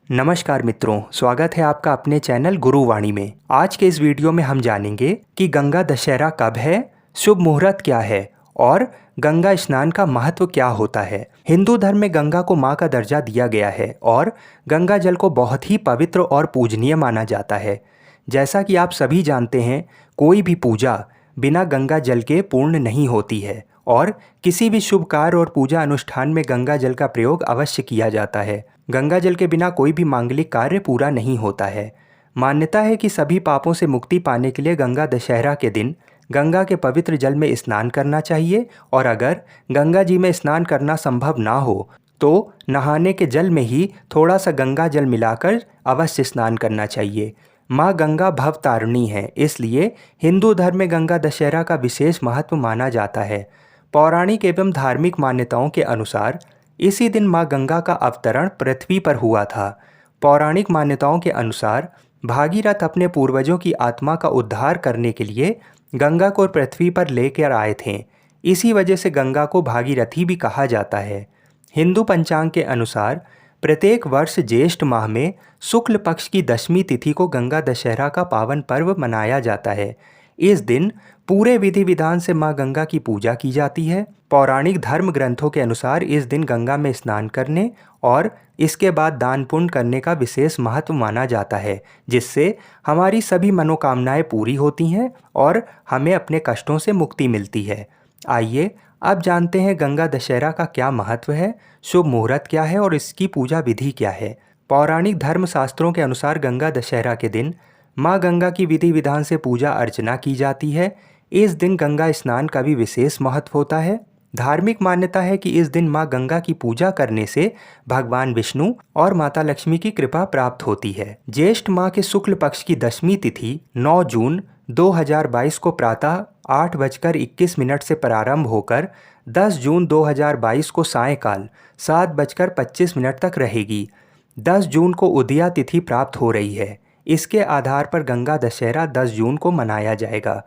नमस्कार मित्रों, स्वागत है आपका अपने चैनल गुरुवाणी में। आज के इस वीडियो में हम जानेंगे कि गंगा दशहरा कब है, शुभ मुहूर्त क्या है और गंगा स्नान का महत्व क्या होता है। हिंदू धर्म में गंगा को मां का दर्जा दिया गया है और गंगा जल को बहुत ही पवित्र और पूजनीय माना जाता है। जैसा कि आप सभी जानते हैं, कोई भी पूजा बिना गंगा जल के पूर्ण नहीं होती है और किसी भी शुभ कार्य और पूजा अनुष्ठान में गंगा जल का प्रयोग अवश्य किया जाता है। गंगा जल के बिना कोई भी मांगलिक कार्य पूरा नहीं होता है। मान्यता है कि सभी पापों से मुक्ति पाने के लिए गंगा दशहरा के दिन गंगा के पवित्र जल में स्नान करना चाहिए और अगर गंगा जी में स्नान करना संभव ना हो तो नहाने के जल में ही थोड़ा सा गंगा जल मिलाकर अवश्य स्नान करना चाहिए। माँ गंगा भवतारिणी है, इसलिए हिंदू धर्म में गंगा दशहरा का विशेष महत्व माना जाता है। पौराणिक एवं धार्मिक मान्यताओं के अनुसार इसी दिन माँ गंगा का अवतरण पृथ्वी पर हुआ था। पौराणिक मान्यताओं के अनुसार भागीरथ अपने पूर्वजों की आत्मा का उद्धार करने के लिए गंगा को पृथ्वी पर लेकर आए थे। इसी वजह से गंगा को भागीरथी भी कहा जाता है। हिंदू पंचांग के अनुसार प्रत्येक वर्ष ज्येष्ठ माह में शुक्ल पक्ष की दशमी तिथि को गंगा दशहरा का पावन पर्व मनाया जाता है। इस दिन पूरे विधि विधान से माँ गंगा की पूजा की जाती है। पौराणिक धर्म ग्रंथों के अनुसार इस दिन गंगा में स्नान करने और इसके बाद दान पुण्य करने का विशेष महत्व माना जाता है, जिससे हमारी सभी मनोकामनाएं पूरी होती हैं और हमें अपने कष्टों से मुक्ति मिलती है। आइए अब जानते हैं गंगा दशहरा का क्या महत्व है, शुभ मुहूर्त क्या है और इसकी पूजा विधि क्या है। पौराणिक धर्म शास्त्रों के अनुसार गंगा दशहरा के दिन माँ गंगा की विधि विधान से पूजा अर्चना की जाती है। इस दिन गंगा स्नान का भी विशेष महत्व होता है। धार्मिक मान्यता है कि इस दिन माँ गंगा की पूजा करने से भगवान विष्णु और माता लक्ष्मी की कृपा प्राप्त होती है। ज्येष्ठ माह के शुक्ल पक्ष की दशमी तिथि 9 जून 2022 को प्रातः 8:21 से प्रारंभ होकर 10 जून 2022 को सायंकाल 7:25 तक रहेगी। 10 जून को उदया तिथि प्राप्त हो रही है। इसके आधार पर गंगा दशहरा 10 जून को मनाया जाएगा।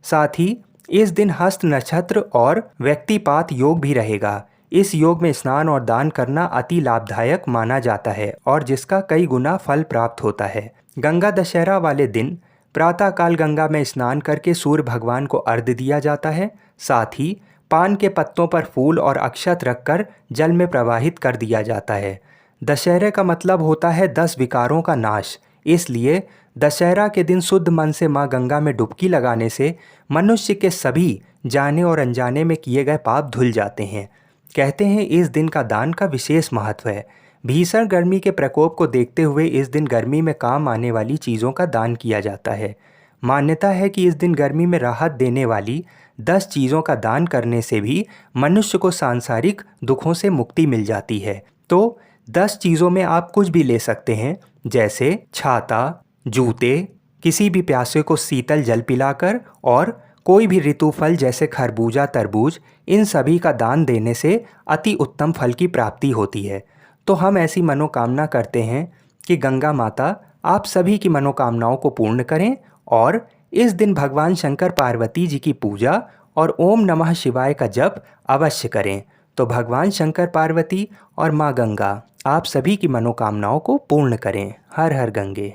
साथ ही इस दिन हस्त नक्षत्र और व्यक्तिपात योग भी रहेगा। इस योग में स्नान और दान करना अति लाभदायक माना जाता है और जिसका कई गुना फल प्राप्त होता है। गंगा दशहरा वाले दिन प्रातःकाल गंगा में स्नान करके सूर्य भगवान को अर्घ्य दिया जाता है। साथ ही पान के पत्तों पर फूल और अक्षत रखकर जल में प्रवाहित कर दिया जाता है। दशहरे का मतलब होता है 10 विकारों का नाश, इसलिए दशहरा के दिन शुद्ध मन से माँ गंगा में डुबकी लगाने से मनुष्य के सभी जाने और अनजाने में किए गए पाप धुल जाते हैं। कहते हैं इस दिन का दान का विशेष महत्व है। भीषण गर्मी के प्रकोप को देखते हुए इस दिन गर्मी में काम आने वाली चीज़ों का दान किया जाता है। मान्यता है कि इस दिन गर्मी में राहत देने वाली 10 चीज़ों का दान करने से भी मनुष्य को सांसारिक दुखों से मुक्ति मिल जाती है। तो 10 चीज़ों में आप कुछ भी ले सकते हैं, जैसे छाता, जूते, किसी भी प्यासे को शीतल जल पिलाकर और कोई भी ऋतु फल जैसे खरबूजा, तरबूज, इन सभी का दान देने से अति उत्तम फल की प्राप्ति होती है। तो हम ऐसी मनोकामना करते हैं कि गंगा माता आप सभी की मनोकामनाओं को पूर्ण करें और इस दिन भगवान शंकर पार्वती जी की पूजा और ओम नमः शिवाय का जप अवश्य करें। तो भगवान शंकर पार्वती और माँ गंगा आप सभी की मनोकामनाओं को पूर्ण करें। हर हर गंगे।